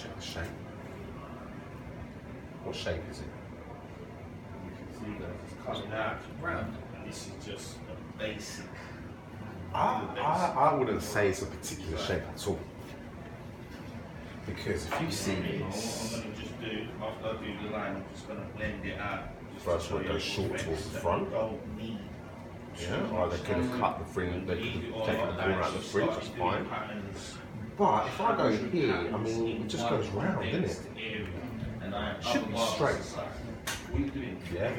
check the shape. What shape is it? You can see that it's coming out round. This is just a basic. I wouldn't say it's a particular shape at all. Because if you see this, What I'm going to just do, after I do the line, I'm just going to blend it out. First one goes short towards the front. Yeah, or they could have cut the fringe, they could have taken the corner out of the fringe, that's fine. But if I go here, I mean, it just goes round, doesn't it? It should be straight. Yeah,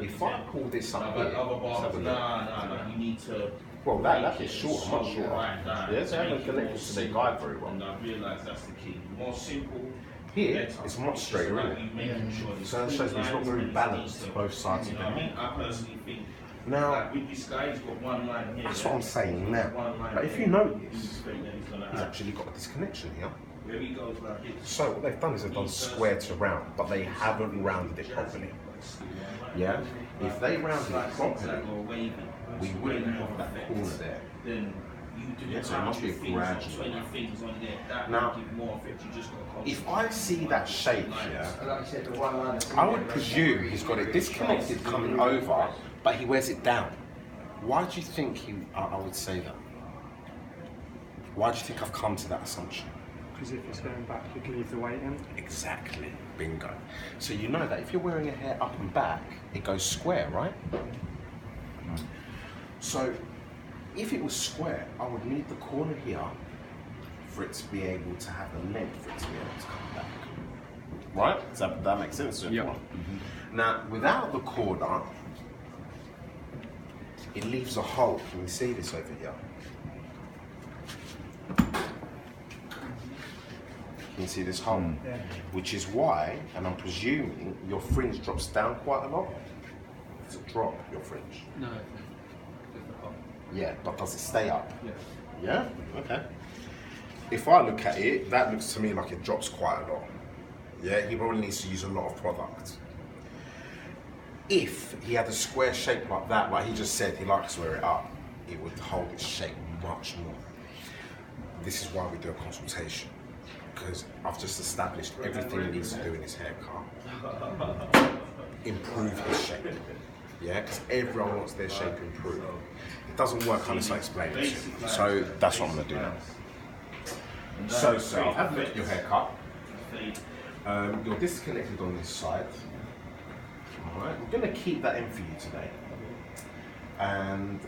if I pull this up here, let's have a look. You need to. Well, that is short, much shorter. Yeah, they haven't connected to their guide very well. And I realise that's the key. More simple. Here, it's much straighter, isn't it? So that shows me it's not very balanced to both sides of the head. I personally think. Now, with this guy, he's got one line here. that's what I'm saying now. But if you notice, he's actually got a disconnection here. So what they've done is they've done square to round, but they haven't rounded it properly. Yeah? If they rounded it properly, we wouldn't have that corner there. Yeah, so it must be a gradual. Now, if I see that shape here, I would presume he's got it disconnected coming over, but he wears it down. Why do you think I would say that? Why do you think I've come to that assumption? Because if it's going back, you can leave the weight in. Exactly, bingo. So you know that if you're wearing a hair up and back, it goes square, right? So if it was square, I would need the corner here for it to be able to have the length for it to be able to come back. Right? Does that make sense to everyone? Yep. Now, without the corner, it leaves a hole. Can you see this over here? Can you see this hole? Yeah. Which is why, and I'm presuming, your fringe drops down quite a lot. Does it drop, your fringe? No. Yeah, but does it stay up? Yeah. Yeah? Okay. If I look at it, that looks to me like it drops quite a lot. Yeah, he probably needs to use a lot of product. If he had a square shape like that, like he just said he likes to wear it up, it would hold its shape much more. This is why we do a consultation, because I've just established everything he needs to do in his haircut. Improve his shape. Yeah, because everyone wants their shape improved. It doesn't work unless I explain it to you. So that's what I'm going to do now. So have a look at your haircut. You're disconnected on this side. Alright, we're going to keep that in for you today. And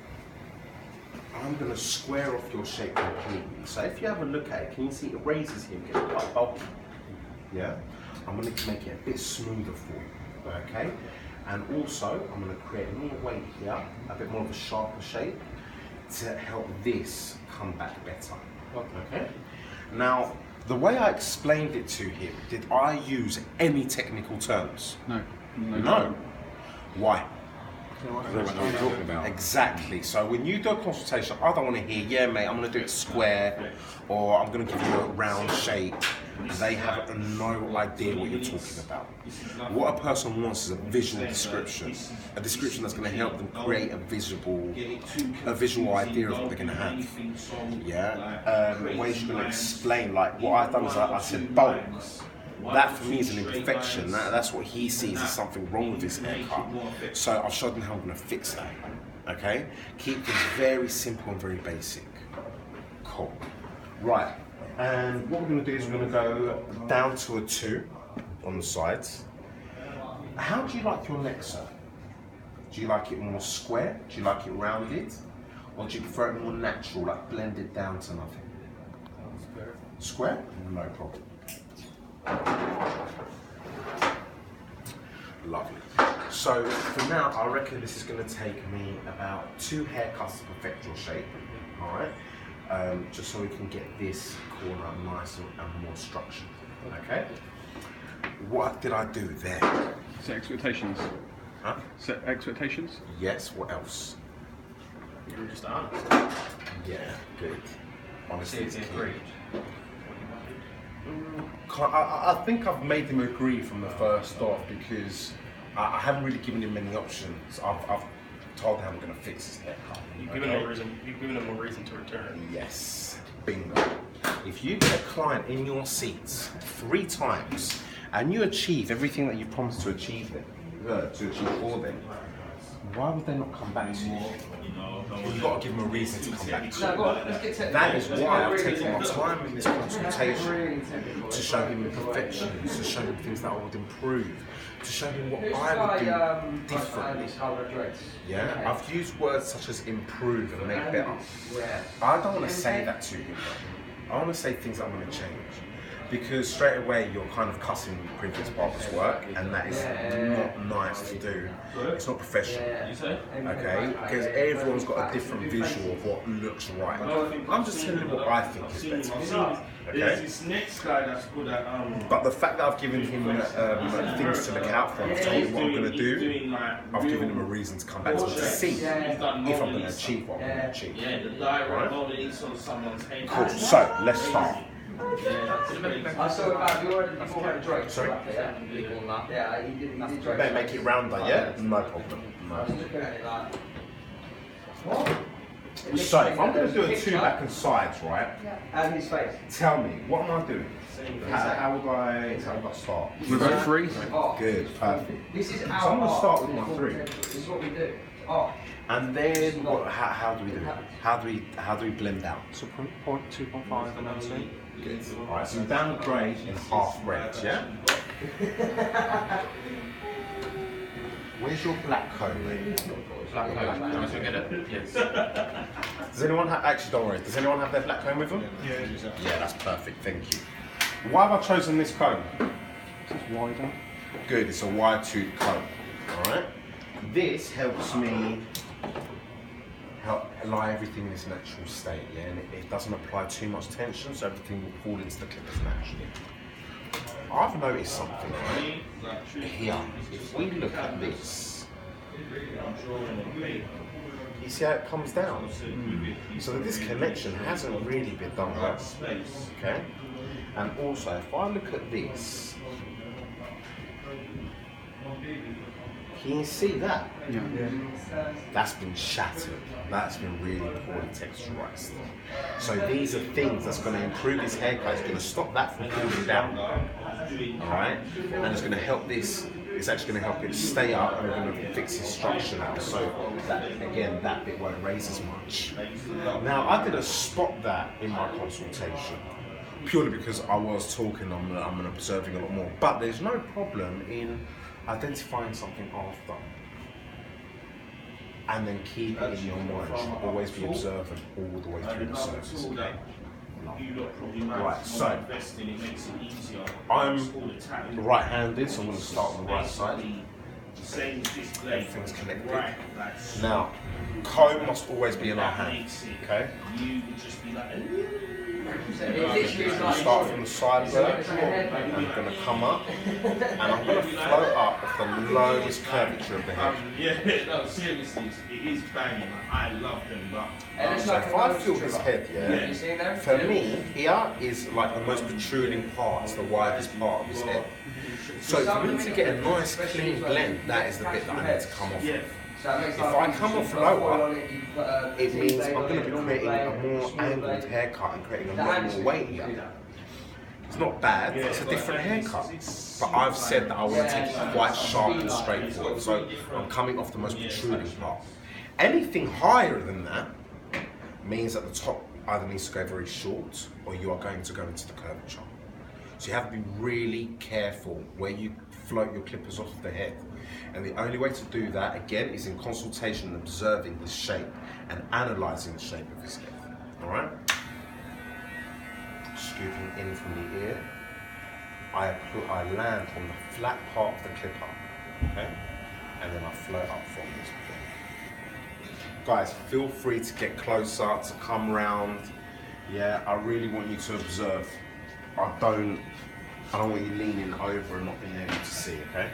I'm going to square off your shape completely. So if you have a look at it, can you see it raises here, getting quite bulky? Yeah? I'm going to make it a bit smoother for you. Okay? And also, I'm going to create a more weight here, a bit more of a sharper shape, to help this come back better. Okay? Now, the way I explained it to him, did I use any technical terms? No. No. Why? What are you talking about? Exactly. So when you do a consultation, I don't want to hear, yeah, mate, I'm going to do it square, or I'm going to give you a round shape. They have no idea what you're talking about. What a person wants is a visual description, a description that's going to help them create a visual idea of what they're going to have. Yeah. Ways you're going to explain, like what I've done is I said bulk. That for me is an imperfection. That's what he sees as something wrong with his haircut. So I've showed him how I'm going to fix that. Okay? Keep things very simple and very basic. Cool. Right. And what we're going to do is we're going to go down to a 2 on the sides. How do you like your neck, sir? Do you like it more square? Do you like it rounded? Or do you prefer it more natural, like blended down to nothing? Square. Square? No problem. Lovely. So for now, I reckon this is going to take me about 2 haircuts to perfect your shape. All right. Just so we can get this corner nice and more structured. Okay. What did I do there? Set expectations. Huh? Set expectations? Yes. What else? You were just honest. Yeah. Good. Honestly, it's key. Agreed. I think I've made him agree from the first off because I haven't really given him many options. I've told him I'm going to fix his haircut. You've given him a reason to return. Yes. Bingo. if you get a client in your seats 3 times and you achieve everything that you promised to achieve for them, why would they not come back to you? You've got to give them a reason to come back to you. That is why I've taken my time in this consultation to show him imperfections, to show him things that I would improve, to show him what I would do differently. Yeah, I've used words such as improve and make better. I don't want to say that to him. I want to say things that I'm going to change. Because straight away you're kind of cussing the previous barber's work, and that is not nice to do. It's not professional, okay? Because everyone's got a different visual of what looks right. I'm just telling you what I think is better, okay? But the fact that I've given him things to look out for, I've told him what I'm going to do, I've given him a reason to come back to me to see if I'm going to achieve what I'm going to achieve. Right? Cool, so let's start. I saw about you already Drake. Sorry? Yeah, he did Better make it rounder, yeah? No problem. So, if I'm going to do a 2 back and sides, right? And his face. Tell me, what am I doing? How would I start? We've got 3. Good, perfect. This is So I'm going to start with my 3. This is what we do. Oh. And then, how do we do it? How do we blend out? So 2.5 and then 2. Good. Alright, so down the grade in half grade, yeah? Where's your black comb, mate? Black comb. Yes. Does anyone have, actually don't worry, does anyone have their black comb with them? Yeah, that's perfect, thank you. Why have I chosen this comb? It's wider. Good, it's a wide tooth comb, alright? This helps me lie everything in its natural state, yeah, and it doesn't apply too much tension, so everything will fall into the clippers naturally. I've noticed something, right? Here, if we look at this, you see how it comes down? So this connection hasn't really been done right, okay? And also, if I look at this, can you see that? Yeah. That's been shattered. That's been really poorly texturized. So these are things that's going to improve his haircut. It's going to stop that from falling down. Alright? And it's going to help this. It's actually going to help it stay up, and we're going to fix his structure now. So that, again, that bit won't raise as much. Now, I didn't spot that in my consultation, purely because I was talking, I'm observing a lot more. But there's no problem in identifying something after, and then keep it in your mind. You should always be observant all the way through the service. Okay? Right, so I'm right-handed, so I'm going to start on the right side. Everything's connected. Now, comb must always be in our hands. Okay? Start from the side there, I'm going to come up, and I'm going to float up with the lowest curvature of the head. Yeah, no, seriously, it is banging. I love them, but So if I feel his head, yeah, for me, here is like the most protruding part, it's the widest part of his head. So for me to get a nice clean blend, that is the bit that I need to come off of. If I come off lower, it means I'm going to be creating a more angled haircut and creating a lot more weight here. It's not bad, it's a different haircut. But I've said that I want to take it quite sharp and straightforward, so I'm coming off the most protruding part. Anything higher than that means that the top either needs to go very short, or you are going to go into the curvature. So you have to be really careful where you float your clippers off the head. And the only way to do that, again, is in consultation and observing his shape and analysing the shape of his head. Alright? Scooping in from the ear, I land on the flat part of the clipper, okay? And then I float up from this point. Guys, feel free to get closer, to come round. Yeah, I really want you to observe. I don't want you leaning over and not being able to see, okay?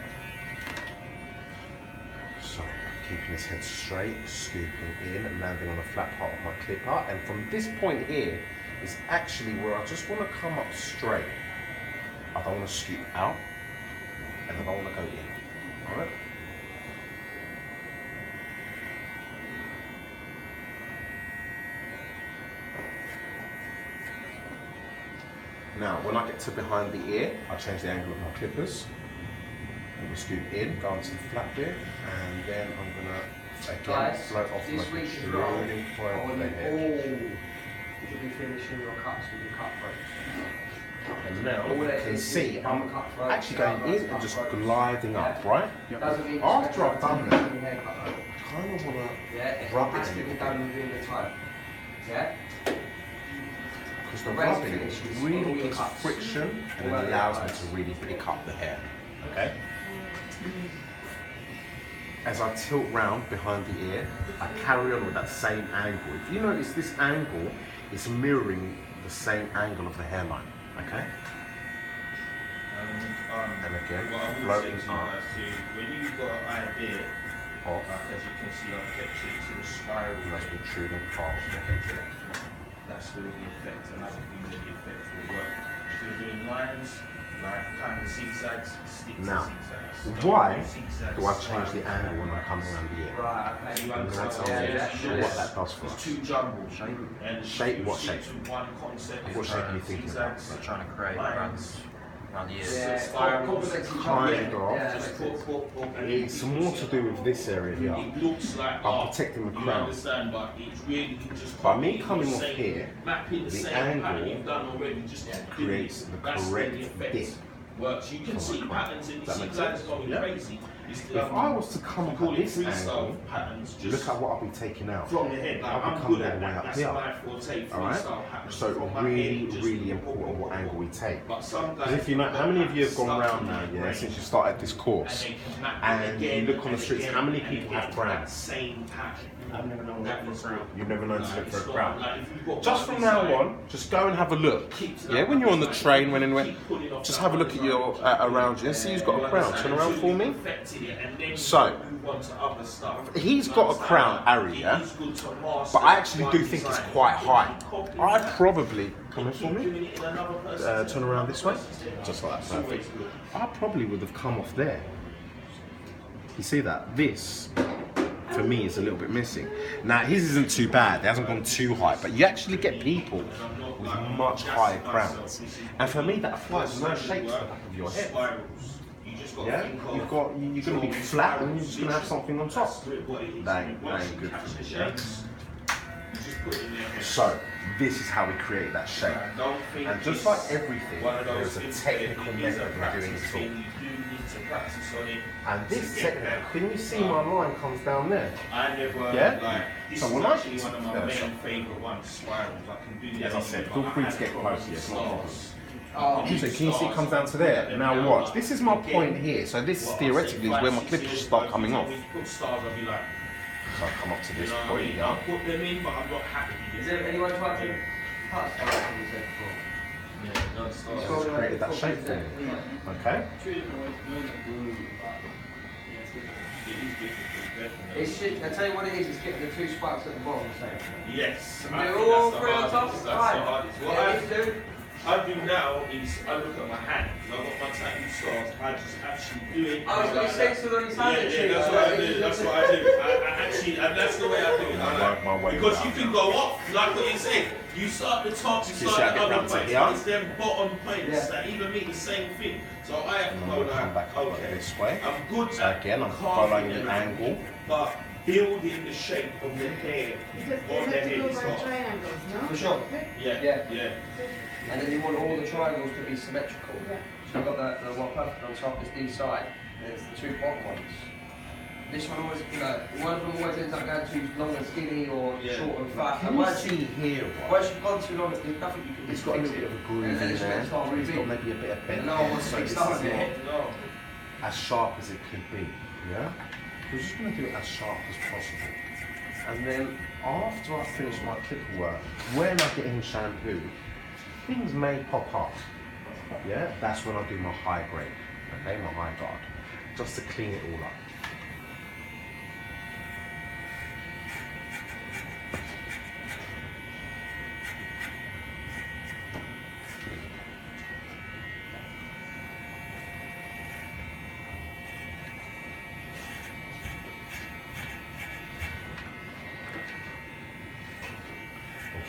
So, keeping his head straight, scooping in and landing on the flat part of my clipper. And from this point here is actually where I just want to come up straight. I don't want to scoop out, and I don't want to go in, all right? Now, when I get to behind the ear, I change the angle of my clippers. I'm gonna scoop in, go onto the flat bit, and then I'm gonna again float off my pruning point of the head. You'll be finishing your cuts with your cut throats. And now you can see I'm actually going in and just gliding up, right? After I've done that, I kind of want to rub it a little bit. Done within the time. Yeah? Because the rubbing really gives friction and it allows me to really pick up the hair. Okay? As I tilt round behind the ear, I carry on with that same angle. If you notice, this angle is mirroring the same angle of the hairline. Okay? And again, floating up. When you've got an idea, Off. as you can see, I've kept it to the spiral. And that's protruding past the head. That's where the effect, another thing that the effect will work. If you're doing lines, like kind of zigzags, stick to Now, zigzags. why Zigzags, do I change the angle when I come around the ear? Right, okay. You I'm going to understand tell you what what that does for It's us. too jumbled. And Shape what stick shape? to one concept. What shape are you thinking about? Zigzags, We're trying to create lines. around the ears. Yeah, complements each other. Kind of. Yeah, Just makes sense. and It's more to do with this area here. It looks like I'm protecting the you crown. understand, but it's really you can just By me copy coming the off same- here, mapping the same angle pattern you've done already, just creates the that's where correct the effect dip works. You can from see the crown. patterns in Does that the make zigzags sense? going Yeah. crazy. It's, If I was to come we up call at it this freestyle angle, patterns. look Just at what I'll be taking out. from the head. Like, I'll be I'm coming good all at the way that. up That's here. my forte. Alright? Freestyle patterns. So From my really, head, just really important what angle we take. But some Because guys if you know, how many of you have gone stuck round in now, the yeah, brain. since you started this course, And they can map it and you again look on the and streets, again how many and people again have for that crowns? same pattern. I've never known That that is for a crown. You've never known to look for a It's not crown. like if you've got Just one from now design, on, just go and have a look. keep to Yeah, that when you're on the design, train, when anywhere, keep pulling off just that have a look at design. your around you and see who's got a crown. Turn around for me. Perfected it, and then So, move on to other stuff. he's got a crown, Ari, yeah? It is good to master But I actually one do think it's design. quite high. Copy I'd that, probably, come in for keep me, doing it in another person's turn around this way, just like that, It's always perfect. good. I probably would have come off there. You see that? This, for me, is a little bit missing. Now, his isn't too bad. It hasn't gone too high, but you actually get people with much higher crowns. And for me, that applies no shape to the back of your head. Spirals. You just got Yeah, to think of you're going to be flat and you're just going to have something on top. what it is. That ain't Once you good catch for the me, yeah? shapes, you just put it in there. So, this is how we create that shape. I don't think And just it's like everything, one of there those is a things technical where it is method a of doing practice it all. thing. You do need to practice on it. And this to get technical, better. can you see my line comes down there? I never Yeah? like this So is when I- actually one of my Yeah, main so- favourite ones, spirals. I can do As I said, but feel I free had to get problems closer, with it's not a problem. stars. Oh, So can you see it comes down to there? Now watch, this is my point here. So this theoretically is where my clippers start coming off. Put stars, I'll be like, So I come up to you this know what I point mean? here. I'll put them in, but I'm not happy Is with it. there anyone tried to cut? Oh, you said before. Yeah, no stars. So it's created that shape for me. Okay? It is difficult, definitely. It's shit. I tell you what it is. It's getting the two spikes at the bottom. So. Yes. Do I think all that's the three on top. hardest. That's the Right. hardest. What Yeah, you do. I do now is I look at my hand. I've got my tattoo stars. I just actually do it. I was going to say so on his hand. Yeah, that's what I do. That's what I do. I actually, and that's the way I do it. My way Because around. you can go up, like what you said. You start the top, you see start how I the get other round to points. here? But it's them bottom points Yeah. that even mean the same thing. So I have to I'm go going to come back like, up okay, this way. I'm good So at again, I'm carving following the everything, angle. but building the shape of the hair on the head is hard. For sure. Yeah, Yeah. yeah. And then you want all the triangles to be symmetrical. So you've got the one perfect on top is these side, and it's the two bottom ones. This one always, one of them always ends up going too long and skinny or Yeah. short and fat. Can And you once see here? Right? once you've gone too long, there's nothing you can do. It's got a little bit of a groove in And then it's there. going to start It's got moving. maybe a bit of bend. No one wants to So be this is starting not it. No. as sharp as it could be. Yeah? We're just going to do it as sharp as possible. And then after I finish my clipper work, when I get in shampoo, things may pop up. Yeah? That's when I do my high grade. Okay? My high guard. Just to clean it all up.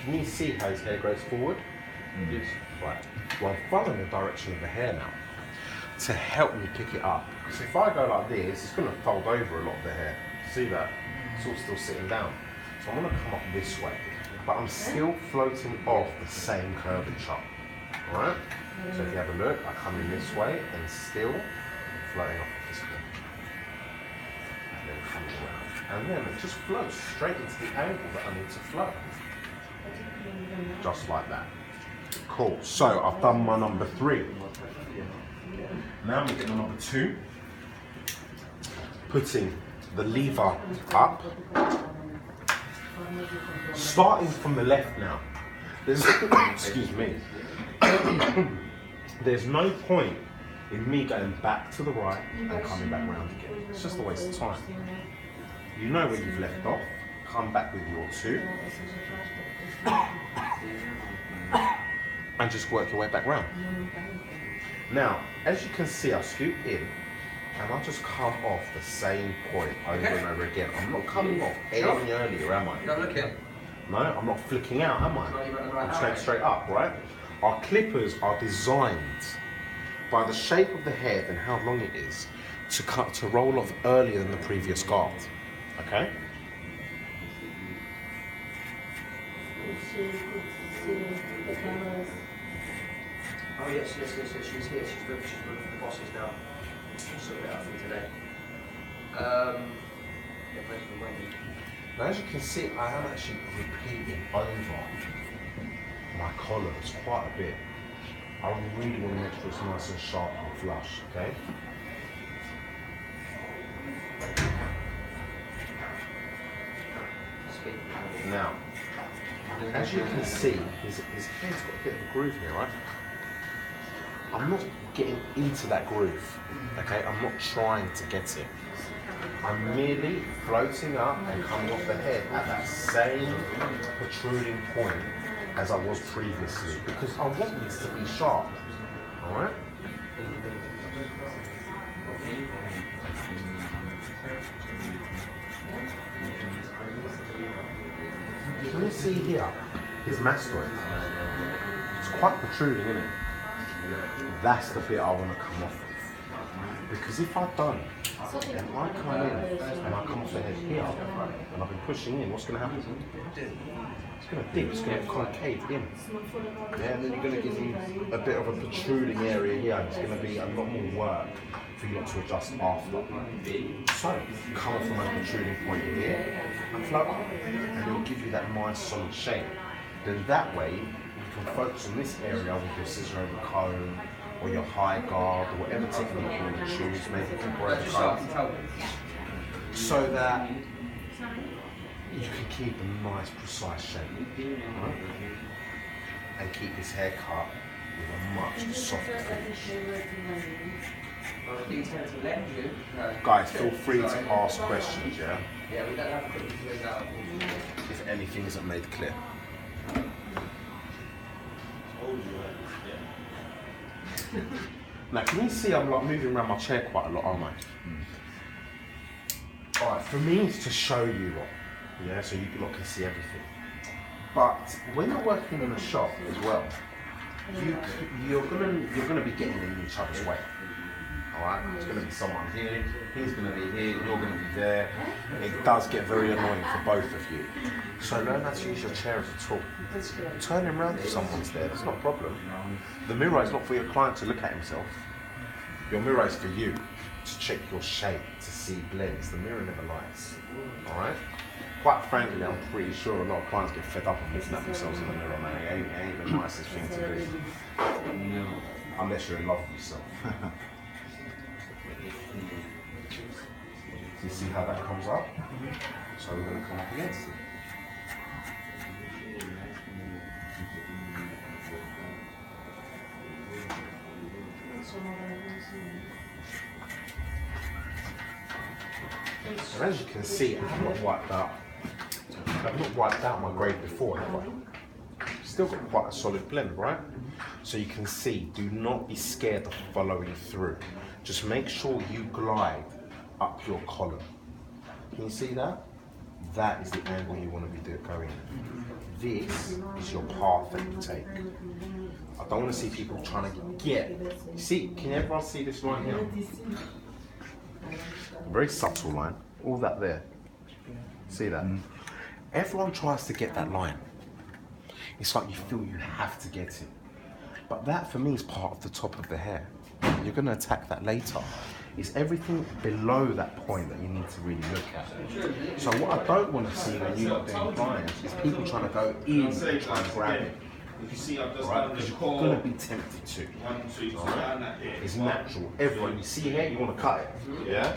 Can you see how his hair grows forward? Yes. Right. Well, I'm following the direction of the hair now to help me pick it up. So if I go like this, it's going to fold over a lot of the hair. See that? It's all still sitting down. So I'm going to come up this way, but I'm still floating off the same curvature. All right? So if you have a look, I come in this way and still floating off this way. And then coming around. And then it just flows straight into the angle that I need to flow. Just like that. Cool. So I've done my number 3. Now I'm getting number 2. Putting the lever up. Starting from the left now. There's excuse me. There's no point in me going back to the right and coming back round again. It's just a waste of time. You know where you've left off. Come back with your 2. And just work your way back round. Now, as you can see, I scoot in and I'll just come off the same point over and over again. I'm not coming off any earlier, am I? You're not looking. No, I'm not flicking out, am I? I'm staying straight up, right? Our clippers are designed by the shape of the head and how long it is to roll off earlier than the previous guard. Okay? Oh yes, she's here. She's with the bosses now. Sort it out for you today. Yeah, thanks for waiting. Now, as you can see, I am actually repeating over my collars quite a bit. I really want to make sure it's nice and sharp and flush, okay? Now, as you can see, his head's got a bit of a groove here, right? I'm not getting into that groove, okay? I'm not trying to get it. I'm merely floating up and coming off the head at that same protruding point as I was previously, because I want this to be sharp, all right? Can you see here, his mastoid? It's quite protruding, isn't it? That's the bit I want to come off with. Because if I don't, and I come in and I come off the head here, and I've been pushing in, what's going to happen? It's going to dip, it's going to concave in. Yeah, and then you're going to give you a bit of a protruding area here, and it's going to be a lot more work for you to adjust after. So, come off from a protruding point here, and float up, and it'll give you that nice solid shape. Then that way, you can focus on this area with your scissor over comb, or your high guard, or whatever technique you want to choose, maybe temporary comb, so that you can keep a nice precise shape, right? And keep his hair cut with a much softer finish. Guys, feel free to ask questions, yeah? Yeah, we don't have to do that. If anything isn't made clear. Now, can you see I'm like moving around my chair quite a lot, aren't I? Alright, for me it's to show you lot, yeah, so you lot can see everything. But when you're working in a shop as well, you're gonna be getting in each other's way. Alright, there's gonna be someone here, he's gonna be here, you're gonna be there. It does get very annoying for both of you. So learn how to use your chair as a tool. Turn him around if someone's there, that's not a problem. The mirror is not for your client to look at himself. Your mirror is for you to check your shape, to see blends. The mirror never lies. Alright? Quite frankly, I'm pretty sure a lot of clients get fed up of looking at themselves in the mirror, man. It ain't the nicest thing to do. Unless you're in love with yourself. You see how that comes up? So we're going to come up against it. And as you can see, I have not wiped out my grade before, have I? Still got quite a solid blend, right? So you can see, do not be scared of following through. Just make sure you glide up your column. Can you see that? that is the angle you want to be going. This is your path that you take. I don't want to see people trying to get. See, can everyone see this line here? Very subtle line. All that there. See that? Everyone tries to get that line. It's like you feel you have to get it. But that for me is part of the top of the hair. You're going to attack that later. It's everything below that point that you need to really look at. So what I don't want to see when you're doing clients is people trying to go in and try and grab it. Right? Because you're going to be tempted to. Right? It's natural. Everyone, you see here, you want to cut it. Yeah?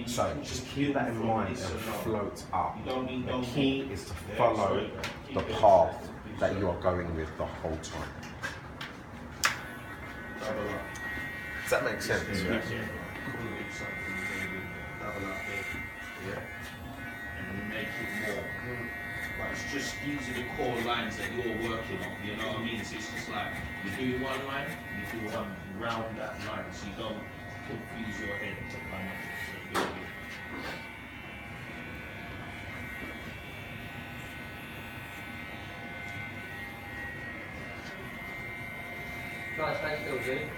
So just keep that in mind and float up. The key is to follow the path that you are going with the whole time. Does that make sense? Yeah. And make it more. But it's just these are the core lines that you're working on. You know what I mean? So it's just like you do one line, you do one round that line, so you don't confuse your head to kind of. Nice, thanks, LG.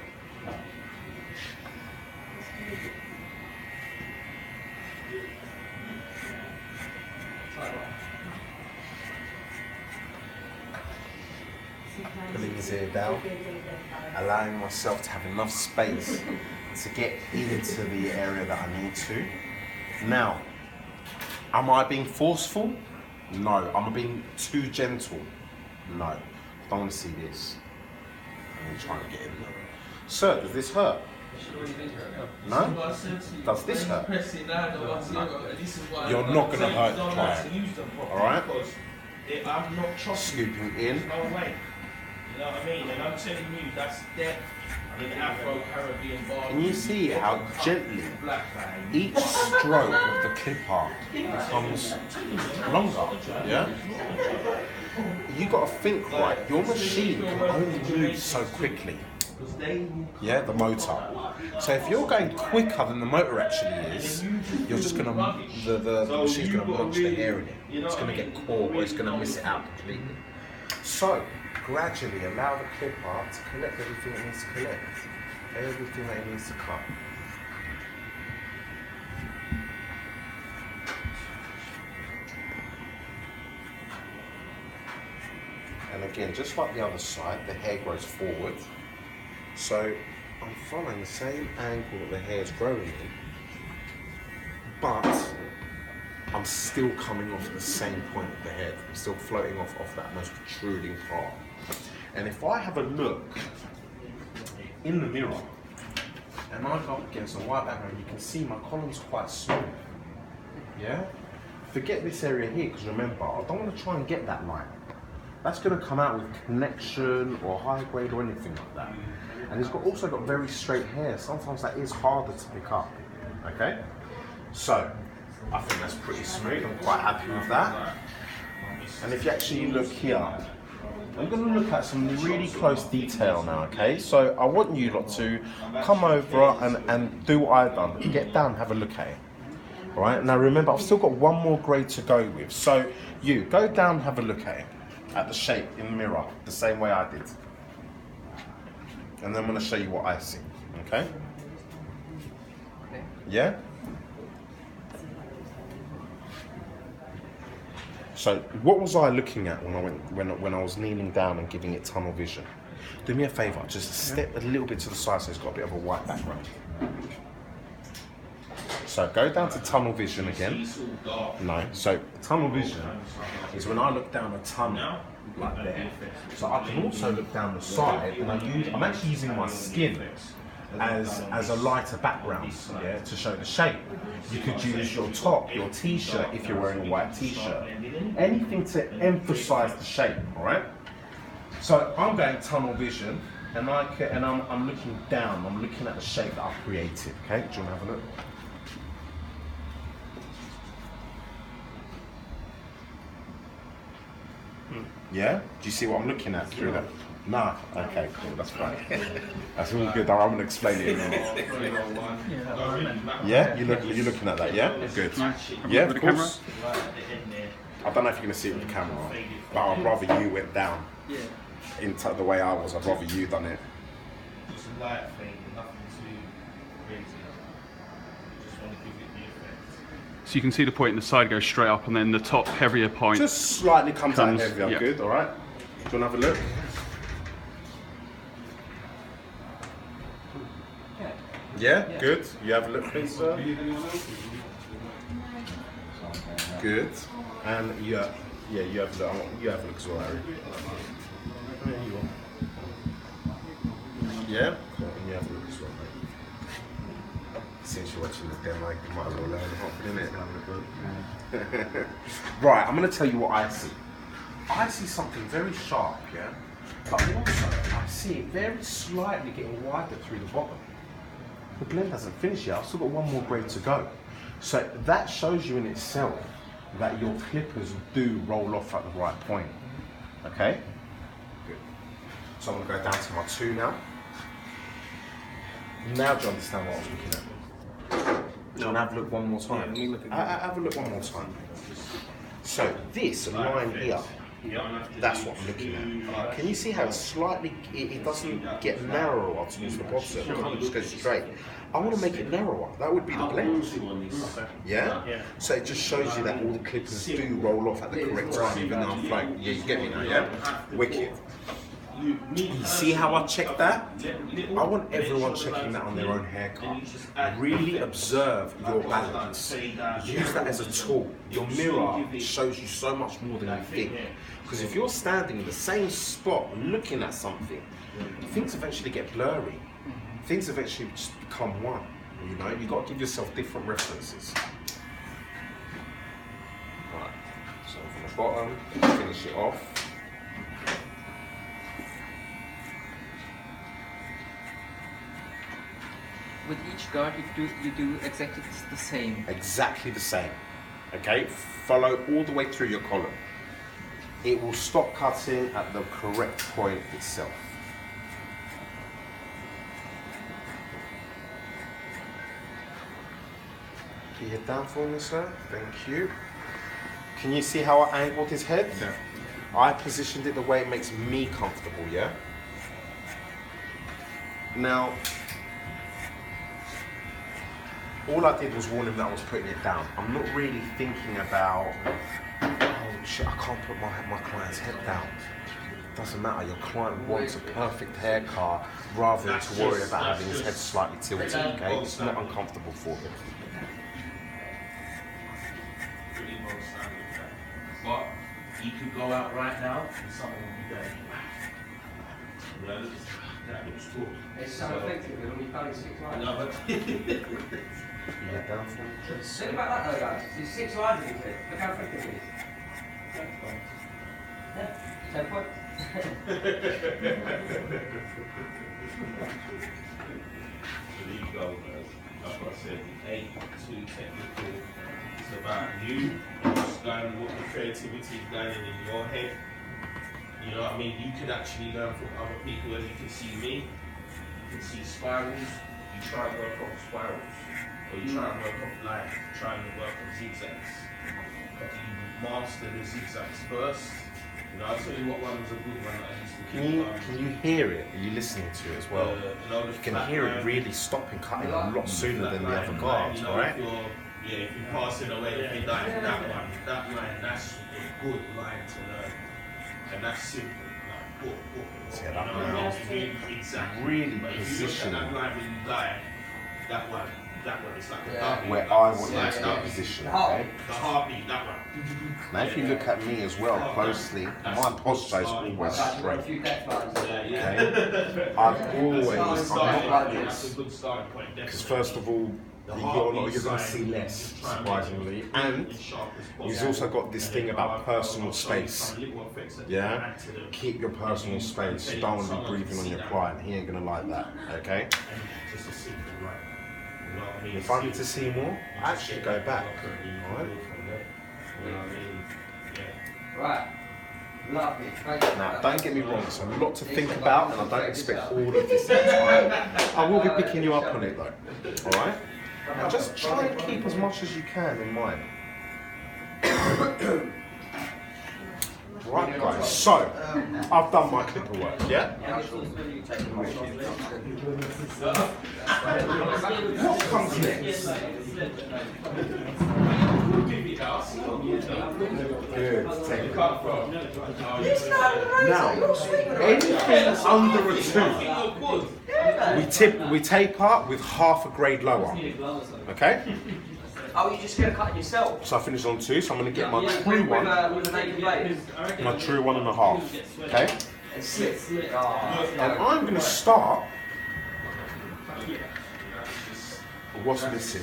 Pulling his ear down, allowing myself to have enough space to get into the area that I need to. Now, am I being forceful? No. Am I being too gentle? No. I don't want to see this. I'm trying to get in there. Sir, does this hurt? No? Does this hurt? No. You're not going to hurt the client. Alright? I'm not trusting. Scooping in. No way. You know what I mean? And I'm telling you, that's depth in Afro-Caribbean bar. Can you see how gently each stroke of the clipper becomes longer? Yeah? You got to think right. Your machine can only move so quickly. Yeah, the motor. So if you're going quicker than the motor actually is, you're just gonna the machine's gonna launch the hair in it. It's gonna get caught or it's gonna miss it out completely. So gradually allow the clipper to collect everything it needs to collect, everything that it needs to cut. And again, just like the other side, the hair grows forward. So I'm following the same angle that the hair is growing in, but I'm still coming off the same point of the head. I'm still floating off that most protruding part. And if I have a look in the mirror and I go up against a white background, you can see my column's quite smooth. Yeah? Forget this area here, because remember, I don't want to try and get that line. That's going to come out with connection or high grade or anything like that. And it's also got very straight hair. Sometimes that is harder to pick up. Okay? So, I think that's pretty smooth. I'm quite happy with that. And if you actually look here, I'm going to look at some really close detail now, okay? So I want you lot to come over and do what I've done. Get down, have a look at it. All right? Now remember, I've still got one more grade to go with. So you, go down, have a look at it. At the shape in the mirror, the same way I did. And then I'm going to show you what I see, okay? Yeah? So, what was I looking at when I was kneeling down and giving it tunnel vision? Do me a favour, just step a little bit to the side so it's got a bit of a white background. So go down to tunnel vision again. No, so tunnel vision is when I look down a tunnel like there. So I can also look down the side, and I'm actually using my skin as a lighter background, yeah, to show the shape. You could use your top, your t-shirt if you're wearing a white t-shirt. Anything to emphasize the shape, all right? So I'm going tunnel vision, and I'm looking down. I'm looking at the shape that I've created. Okay, do you want to have a look? Yeah? Do you see what I'm looking at through that? Nah, okay, cool, that's fine. That's all good. I'm gonna explain it in a minute. Yeah, you're looking at that, yeah? Good. Yeah, of course. I don't know if you're gonna see it with the camera, but I'd rather you went down. Into the way I was, I'd rather you done it. Just a light thing, nothing too crazy. Just want to give it the effect. So you can see the point in the side goes straight up, and then the top heavier point. Just slightly comes out heavier. yeah. Good, all right. Do you want to have a look? Yeah, good. You have a look, please, sir. Good. And you have a look. You have a look as well, Harry. There you are. Yeah? Cool. And you have a look as well, mate. Since you're watching the demo, you might as well learn something, innit? Right, I'm going to tell you what I see. I see something very sharp, yeah? But also, I see it very slightly getting wider through the bottom. The blend hasn't finished yet. I've still got one more grade to go. So that shows you in itself that your clippers do roll off at the right point. Okay? Good. So I'm going to go down to my 2 now. Now do you understand what I was looking at? Do you want to have a look one more time? Have a look one more time. So this line here, that's what I'm looking at. Can you see how it's slightly, it doesn't get narrower towards the bottom, it kind of just goes straight. I want to make it narrower, that would be the blend. Yeah? So it just shows you that all the clippers do roll off at the correct time, even though I'm flowing. Yeah, you get me now, yeah? Wicked. You see how I check that? I want everyone checking that on their own haircut. Really observe your balance. Use that as a tool. Your mirror shows you so much more than you think. Because if you're standing in the same spot looking at something, things eventually get blurry. Things eventually just become one. You know, you've got to give yourself different references. Right, so from the bottom, finish it off. With each guard, you do exactly the same. Exactly the same. Okay, follow all the way through your column. It will stop cutting at the correct point itself. Keep your head down for me, sir. Thank you. Can you see how I angled his head? Yeah. I positioned it the way it makes me comfortable, yeah? Now, all I did was warn him that I was putting it down. I'm not really thinking about, oh shit, I can't put my client's head down. Doesn't matter, your client wants a perfect haircut rather than to worry about having his head slightly tilted, okay? It's not uncomfortable for him. But you could go out right now and someone will be going, well, that looks cool. It's so effective, it'll be cutting 6 lines. No, but Yeah, down for me. Think about that though, guys. There's 6 lines in it. Look how effective it is. Yeah, 10 points. there you go, guys. Like I said, it ain't too technical. It's about you, just going what the creativity is going in your head. You know what I mean? You can actually learn from other people, and you can see me. You can see spirals. You try and work off spirals, or you try and work off lines. Try and work on zigzags. But you master the zigzags first. You know, I'll tell you what one was a good one that I used to Can keep. you hear it? Are you listening to it as well? You can hear it really stopping cutting a lot sooner than the other guards, you know, right? If you're passing away, if you're dying, that line, that's a good line to learn. And that's simple. Like, See how that you know, round exactly. really But if you look at positioning that line when you die, that one, it's like a heartbeat. where I want you to Slide get down. positioned, okay? The heartbeat, that one. Now if you look at me as well closely, my posture is always Right, a straight. few depth lines. Yeah. I'm not like That's this. a good starting point, Because definitely. first of all, you're going to see less, surprisingly. And he's also got this thing about personal space. Yeah? Keep your personal space. You don't want to be breathing on your client. He ain't going to like that, okay? If I need to see more, I actually go back, alright? Right. Lovely. Thank you. Now, don't get me wrong, it's a lot to think about, and I don't expect all of this at the time. I will be picking you up on it though, alright? And just try and keep as much as you can in mind. Right guys, so, I've done my clipper work, yeah? What comes next? Good, take it. Now, anything under a 2, we taper with half a grade lower, okay? Oh, you just gonna cut it yourself? So I finished on 2, so I'm going to get my true one, With a naked blade? my true 1.5, okay? And slip. And I'm going to start with what's missing.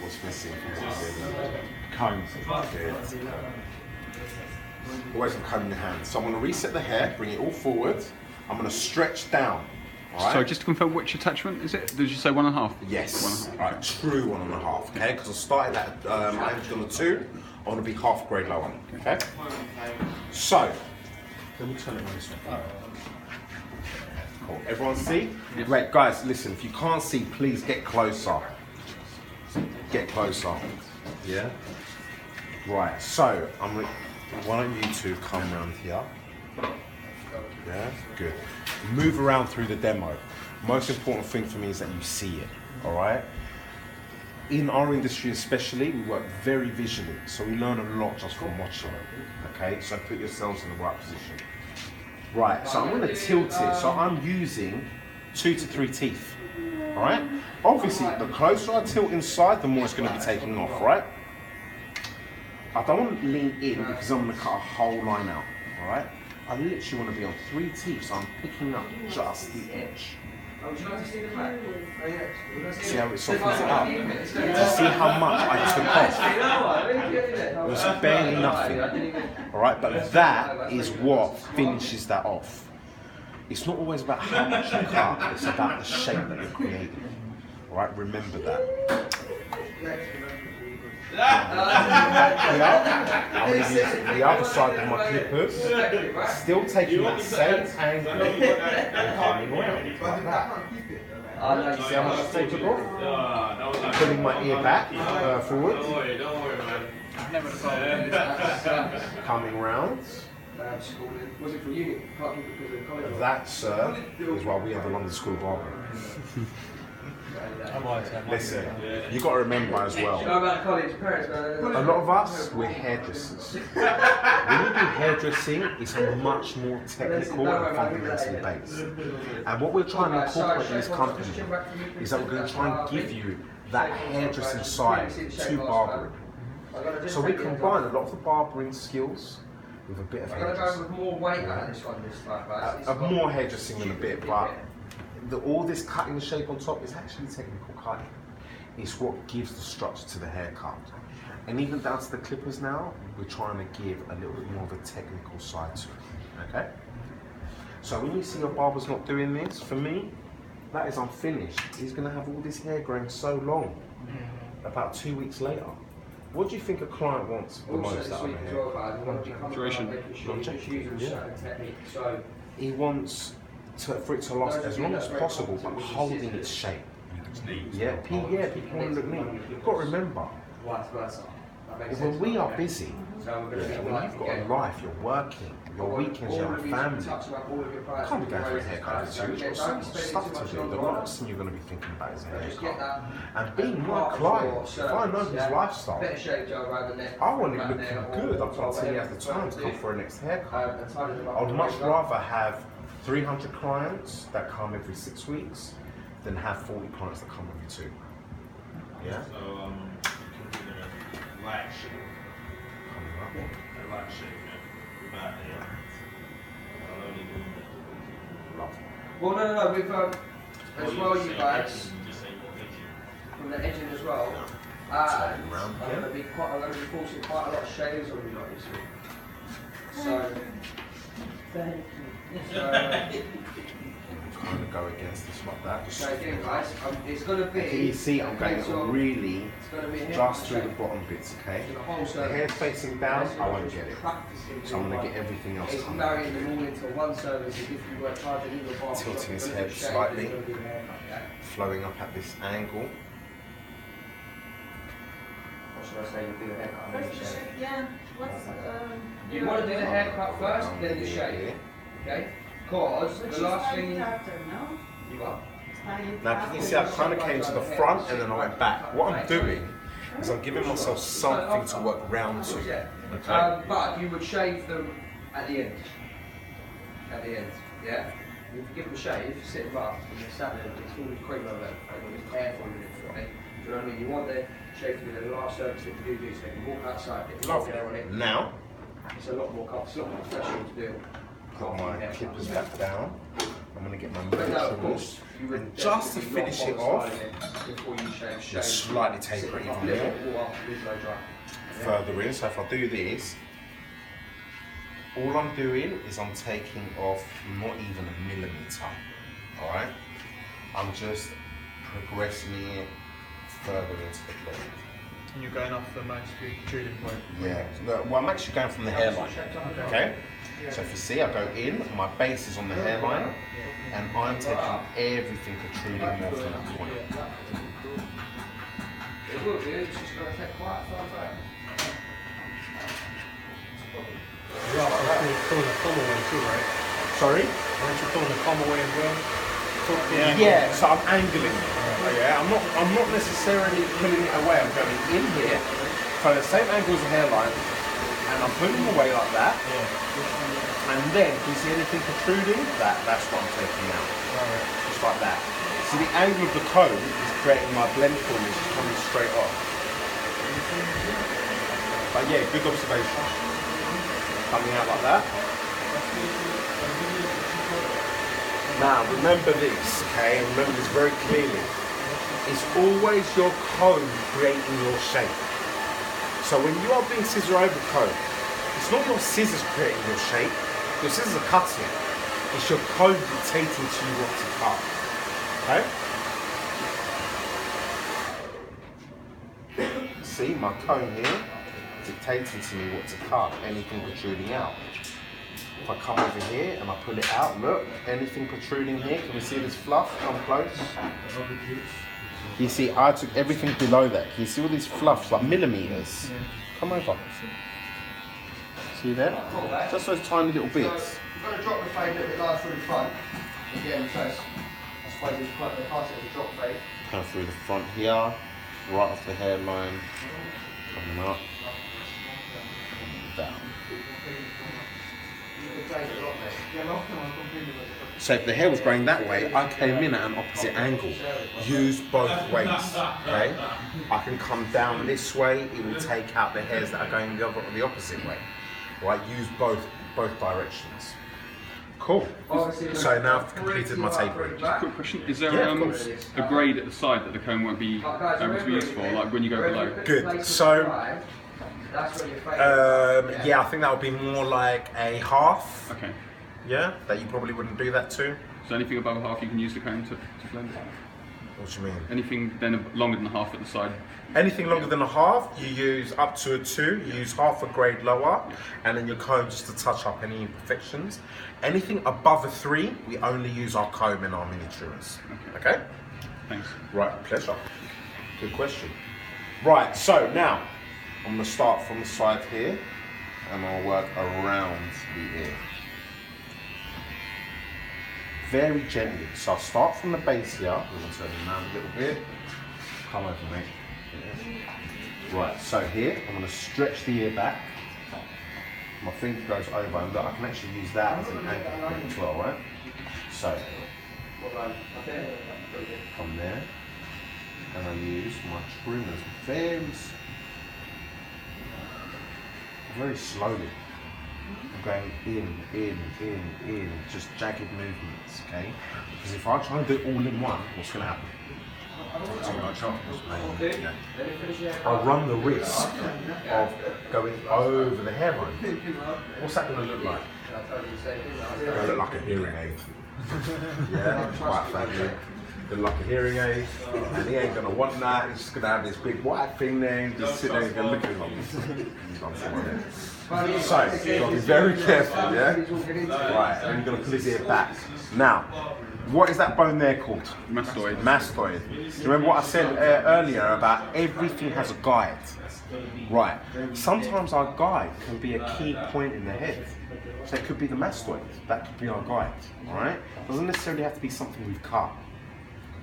What's missing? Combs. Good. Always have a comb in your hand. So I'm going to reset the hair, bring it all forward. I'm going to stretch down. All right? So just to confirm, which attachment is it? Did you say 1.5? Yes. Alright, true 1.5, okay? Because I started at, I ended on a 2, I want to be half a grade lower, okay? So, let me turn it on this way. Cool. Everyone see? Yes. Great, guys, listen, if you can't see, please get closer. Get closer. Yeah? Right, so, why don't you two come around here? Yeah, good. Move around through the demo. Most important thing for me is that you see it, all right? In our industry especially, we work very visually, so we learn a lot just from watching, okay? So put yourselves in the right position. Right, so I'm gonna tilt it, so I'm using 2 to 3 teeth, all right? Obviously, the closer I tilt inside, the more it's gonna be taking off, right? I don't want to lean in because I'm gonna cut a whole line out, all right? I literally want to be on 3 teeth, so I'm picking up just the edge. See how it softens it up? To see how much I took off. It was barely nothing. Alright, but that is what finishes that off. It's not always about how much you cut, it's about the shape that you're creating. Alright, remember that. I'm going to use the other side of my clippers, still taking that same angle and coming around like that. See how much I take it off? Pulling my ear back forward. Coming round. That, sir, is why we have the London School of Barbering. Listen, you got to remember as well. A lot of us, we're hairdressers. When you do hairdressing, it's much more technical and fundamentally based. And what we're trying to incorporate in this company is that we're going to try and give you that hairdressing side to barbering. So we combine a lot of the barbering skills with a bit of hairdressing. More hairdressing than a bit, but all this cutting the shape on top is actually technical cutting. It's what gives the structure to the haircut. And even down to the clippers now, we're trying to give a little bit more of a technical side to it, okay? So when you see your barber's not doing this, for me, that is unfinished. He's gonna have all this hair growing so long, about 2 weeks later. What do you think a client wants the most out of the hair? Duration. Yeah. He wants for it to last as long as possible, but holding its shape. Yeah, people want to look neat. You've got to remember, when we are busy, when you've got a life, you're working, your weekends, you have a family, you can't be going for a haircut every 2 weeks. You've got so much stuff to do. The last thing you're going to be thinking about is a haircut. And being my client, if I know his lifestyle, I want it looking good up until he has the time to come for a next haircut. I would much rather have 300 clients that come every 6 weeks than have 40 clients that come every 2. Yeah? So, light shape. Coming up. Light shape, yeah. About there. I'll only do that. Lovely. Well, no, with as well, you guys, Just say edging. from the edging as well. Turn And around, I'm going to be forcing quite a lot of shaves on you like this week. So, kind of go against this like that. So again, guys, it's going to be. Okay, you see, I'm going really It's going to be just through the bottom bits, okay? The whole The hair's facing down, I won't get it. So I'm going to get everything else It's coming. marrying them all into one service. If you were charging in the bar, Tilting his head slightly, flowing up at this angle. What should I say? You do the haircut and then the shave. Yeah, what's You want to do the haircut first, then the shave. Okay? Because the last thing. after, no? You what? Now, can you see I kind of came to the front and then I went back. What I'm doing is I'm giving myself something to work round to. Okay? But you would shave them at the end. At the end, yeah? You give them a shave, sit them up, and they're sat there, it's all the cream over there, and it's hair for you, okay? Do you know what I mean? You want the shave to be the last service that you do, so you can walk outside, get Lovely. hair on it. Now, It's a lot more comfortable, it's a lot more professional to do. put my clippers back down. I'm going to get my But no, of trimmers. course, you would And just to definitely not finish it bother off, styling it before you shave, we'll slightly taper it even more. Further in, so if I do this, all I'm doing is I'm taking off not even a millimetre, alright? I'm just progressing it further into the blade. And you're going off the most protruding point. Yeah, well I'm actually going from the hairline, okay? So if you see, I go in, my base is on the hairline, and I'm taking everything protruding more from that point. It will do, it's just going to take quite a time back. You're also pulling the comb away too, right? Sorry? Aren't you pulling the comb away as well? Yeah, so I'm angling it. Yeah, I'm not necessarily pulling it away. I'm going in here, so the same angle as the hairline, and I'm pulling them away like that. And then, do you see anything protruding? That's what I'm taking out. Just like that. See, the angle of the comb is creating my blend for me. It's coming straight off. But yeah, good observation. Coming out like that. Now, remember this, okay? And remember this very clearly. It's always your comb creating your shape. So when you are being scissor over comb, it's not your scissors creating your shape. Your scissors are cutting. It's your comb dictating to you what to cut. Okay? See my comb here dictating to me what to cut, anything protruding out. If I come over here and I pull it out, look, anything protruding here, can we see this fluff? Come close. You see, I took everything below that. Can you see all these fluffs, like millimeters? Come over. See there? Just those tiny little bits. You've got to drop the fade a little bit lower through the front. Again, so it's, I suppose it's quite the class of a drop fade. Come through the front here, right off the hairline, coming up, and down. So if the hair was growing that way, I came in at an opposite angle. Use both ways, okay? I can come down this way, it will take out the hairs that are going the opposite way. Right, use both directions. Cool. So now I've completed my tapering. Quick question: is there Yeah, of course. a grade at the side that the comb won't be able to be used for, like when you go below? Good. So, yeah, I think that would be more like a half. Okay. Yeah, that you probably wouldn't do that to. So anything above a half, you can use the comb to blend it. What do you mean? Anything then longer than a half at the side. Anything longer than a half, you use up to a 2, you use half a grade lower, and then your comb just to touch up any imperfections. Anything above a 3, we only use our comb and our mini trimmers. Okay? Thanks. Right, pleasure. Good question. Right, so now, I'm going to start from the side here, and I'll work around the ear. Very gently. So I'll start from the base here. I'm going to turn it around a little bit. Come over, mate. Yeah. Right, so here, I'm going to stretch the ear back. My finger goes over, and look, I can actually use that as an anchor point as well, right? So, come there, and I use my trimmers very slowly. I'm going in, just jagged movements, okay? Because if I try and do it all in one, what's going to happen? Too much off. I'll run the risk of going over the hairline. What's that going to look like? It's going to look like a hearing aid. Yeah, white family. They're like a hearing aid, and he ain't gonna want that. He's just gonna have this big white thing there and just sit there and go look at him. So, you've got to be very careful, yeah? Right, and you're gonna pull his ear back. Now, what is that bone there called? Mastoid. Mastoid. Do you remember what I said earlier about everything has a guide? Right. Sometimes our guide can be a key point in the head. So it could be the mastoid. That could be our guide. All right. Doesn't necessarily have to be something we've cut.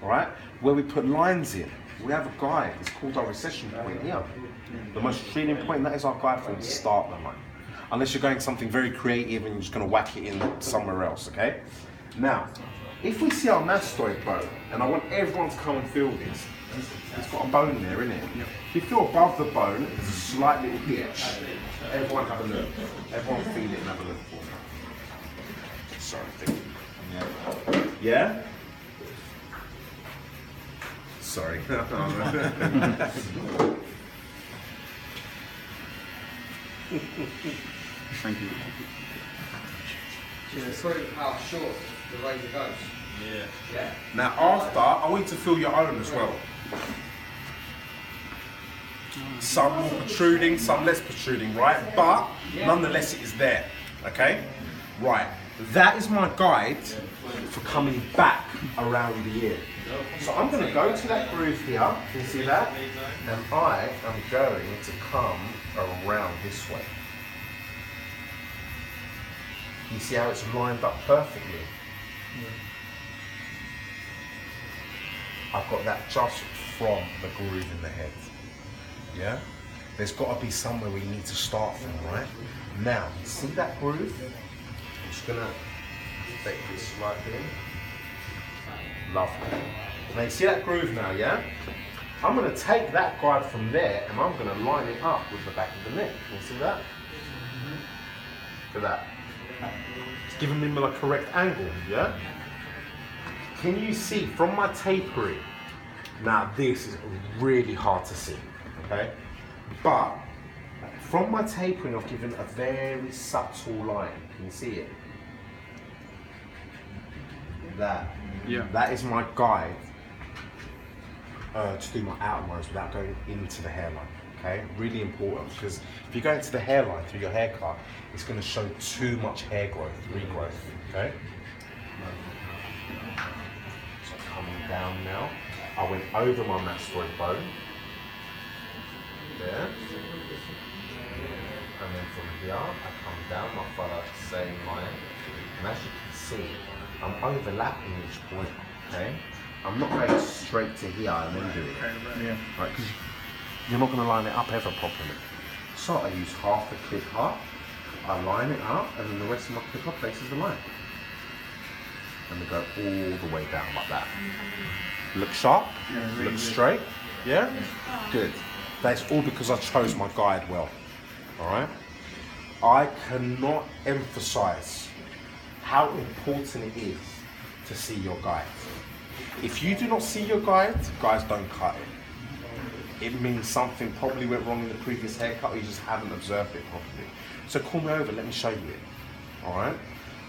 All right. Where we put lines in, we have a guide. It's called our recession point here. The most treating point. That is our guide from the start of the line. Unless you're going something very creative and you're just going to whack it in somewhere else. Okay. Now, if we see our mastoid bone, and I want everyone to come and feel this. It's got a bone there, isn't it? If you feel above the bone, there's a slight little ditch. Everyone have a look. Everyone feel it and have a look for me. Sorry, yeah? Sorry. Thank you. It's very how short the razor goes. Yeah. Now after, I want you to feel your own as well. Some more protruding, some less protruding, right? But nonetheless it is there, okay? Right, that is my guide for coming back around the ear. So I'm going to go to that groove here, can you see that? And I am going to come around this way. You see how it's lined up perfectly? I've got that just from the groove in the head. Yeah? There's got to be somewhere we need to start from, right? Now, you see that groove? I'm just going to take this right in. Lovely. Now you see that groove now, yeah? I'm going to take that guide from there and I'm going to line it up with the back of the neck. Can you see that? Look at that. It's giving me the correct angle, yeah? Can you see from my tapering? Now this is really hard to see, okay? But from my tapering, I've given a very subtle line. Can you see it? That. Yeah. That is my guide to do my outer lines without going into the hairline. Okay, really important, because if you go into the hairline through your haircut, it's going to show too much hair growth, regrowth. Okay. So coming down now, I went over my mastoid bone. There. And then from here, I come down, I follow the same line. And as you can see, I'm overlapping each point. Okay. I'm not going straight to here and then do it. Yeah. Right, because you're not going to line it up ever properly. So I use half the clip up, I line it up, and then the rest of my clip up faces the line. And they go all the way down like that. Look sharp, look straight, yeah? Good. That's all because I chose my guide well, all right? I cannot emphasize how important it is to see your guide. If you do not see your guide, guys, don't cut it. It means something probably went wrong in the previous haircut, or you just haven't observed it properly. So call me over, let me show you it, all right?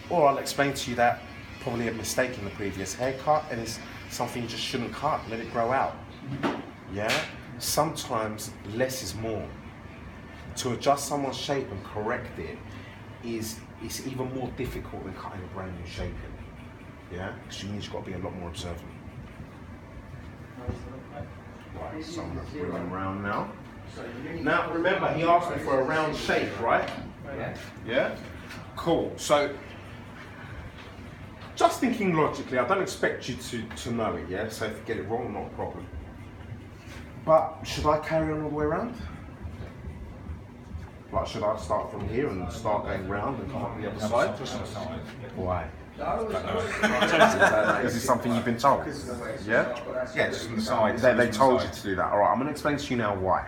Or I'll explain to you that probably a mistake in the previous haircut, and it's something you just shouldn't cut, let it grow out, yeah? Sometimes less is more. To adjust someone's shape and correct it it's even more difficult than cutting a brand new shape in, yeah? Because you means you've got to be a lot more observant. Right, so I'm going to bring him around now. Now, remember, he asked me for a round shape, right? Yeah? Cool. So, just thinking logically, I don't expect you to know it, yeah? So if you get it wrong, not a problem. But should I carry on all the way around? Like, should I start from here and start going round and come up the other side? Why? Is this something you've been told? Yeah? Yeah, just from the side. They told you to do that. All right, I'm going to explain to you now why.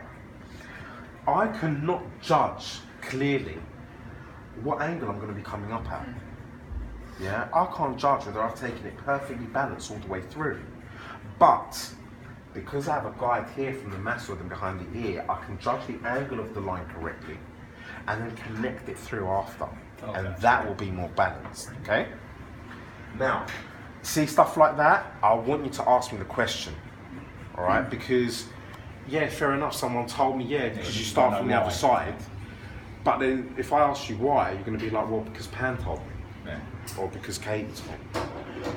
I cannot judge clearly what angle I'm going to be coming up at. Yeah? I can't judge whether I've taken it perfectly balanced all the way through. But because I have a guide here from the mastoid and behind the ear, I can judge the angle of the line correctly and then connect it through after. And that will be more balanced, okay? Now, see stuff like that, I want you to ask me the question, all right? Because, yeah, fair enough, someone told me, yeah, because you start from the other side. But then if I ask you why, you're going to be like, well, because Pan told me, or because Katie told me,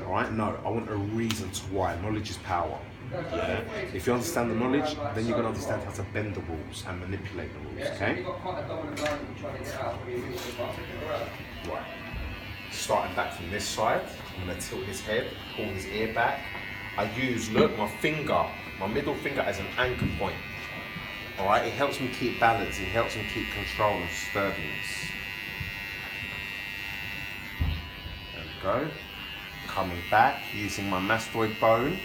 all right? No, I want a reason to why. Knowledge is power. Yeah. If you understand the knowledge, then you're going to understand how to bend the rules and manipulate the rules, okay? Right. Starting back from this side, I'm going to tilt his head, pull his ear back. I use, look, my finger, my middle finger as an anchor point. All right, it helps me keep balance, it helps me keep control and sturdiness. There we go. Coming back, using my mastoid bone.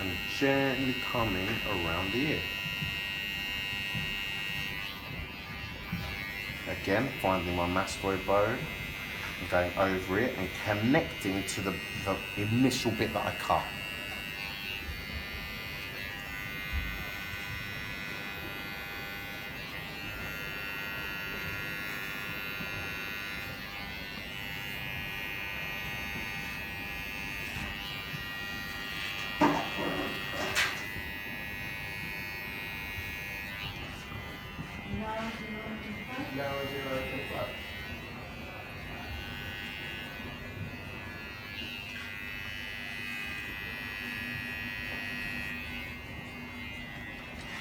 And gently coming around the ear. Again, finding my mastoid bone, and going over it and connecting to the initial bit that I cut.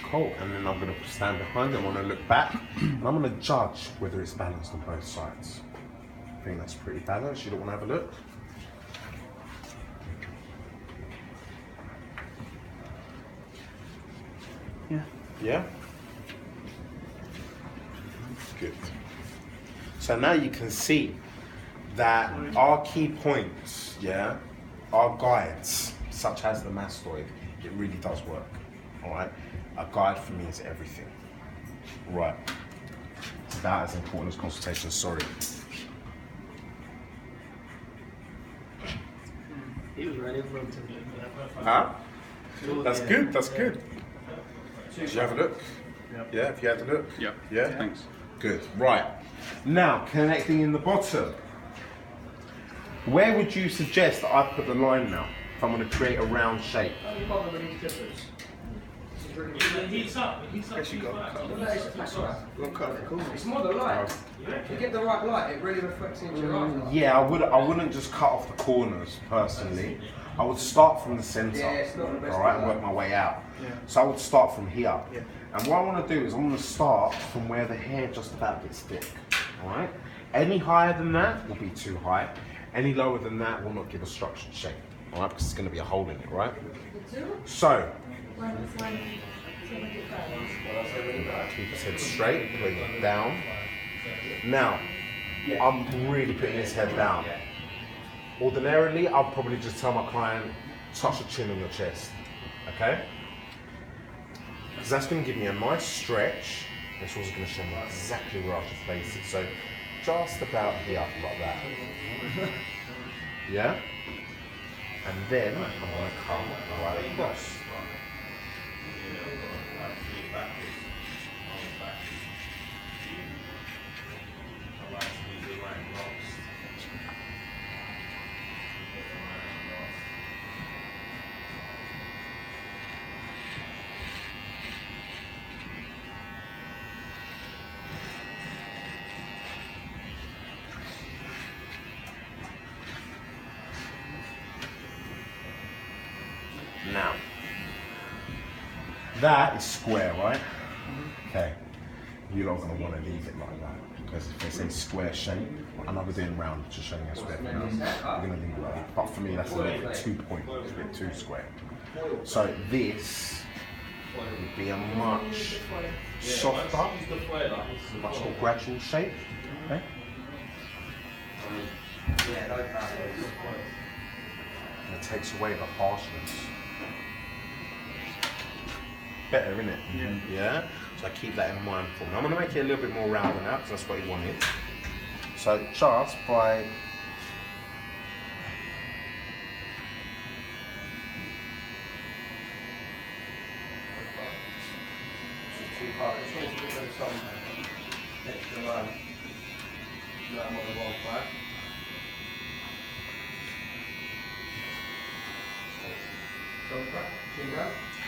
Cool, and then I'm going to stand behind them, I'm going to look back, and I'm going to judge whether it's balanced on both sides. I think that's pretty balanced. You don't want to have a look? Yeah. Yeah? Good. So now you can see that our key points, yeah, our guides, such as the mastoid, it really does work, all right? A guide for me is everything. Right. It's about as important as consultation, sorry. He was ready for him to Huh? That's good, that's good. Did you have a look? Yep. Yeah, if you had a look? Yep. Yeah? Thanks. Good. Right. Now, connecting in the bottom. Where would you suggest that I put the line now? If I'm going to create a round shape. Heats up. It's more the light. If you get the right light, it really reflects into your eyes. Yeah, I wouldn't just cut off the corners, personally. I would start from the centre, Yeah, it's not the best all right, and way. work my way out. Yeah. So I would start from here. Yeah. And what I want to do is I'm going to start from where the hair just about gets thick, all right? Any higher than that will be too high. Any lower than that will not give a structured shape, all right? Because it's going to be a hole in it, right? So, keep his head straight, bring it down. Now, I'm really putting his head down. Ordinarily, I'll probably just tell my client, touch the chin on your chest, okay? Because that's going to give me a nice stretch. It's also going to show me exactly where I should place it. So, just about here, like that. Yeah? And then, I'm going to come right across. Now, that is square, right? Okay. You're not going to want to leave it like that because if they say square shape, I'm not doing round, just showing you a square for now. You're going to leave it like that. But for me, that's a little bit too point, it's a bit too square. So this would be a much softer, much more gradual shape. Okay. And it takes away the harshness. Better, isn't it? Yeah. So I keep that in mind for me. I'm going to make it a little bit more round than that because that's what you wanted. So just by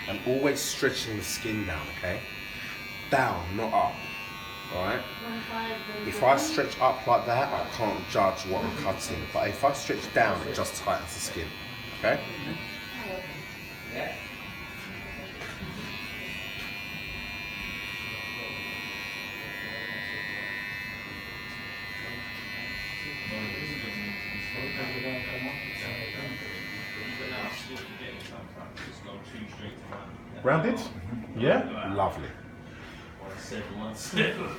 And always stretching the skin down, okay? Down, not up. Alright? If I stretch up like that, I can't judge what I'm cutting. But if I stretch down, it just tightens the skin. Okay? Rounded? Yeah? Lovely.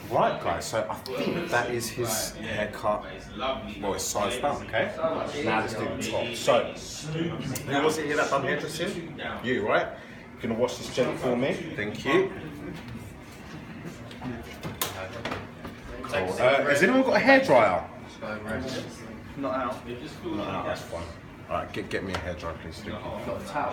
Right guys, so I think that is his haircut. Well, it's sized up, okay? Now let's do the top. So, who was it here that done hairdressing? You, right? You're gonna wash this gently for me. Thank you. Cool. Has anyone got a hairdryer? Not out. No, that's fine. Alright, get me a hairdryer please.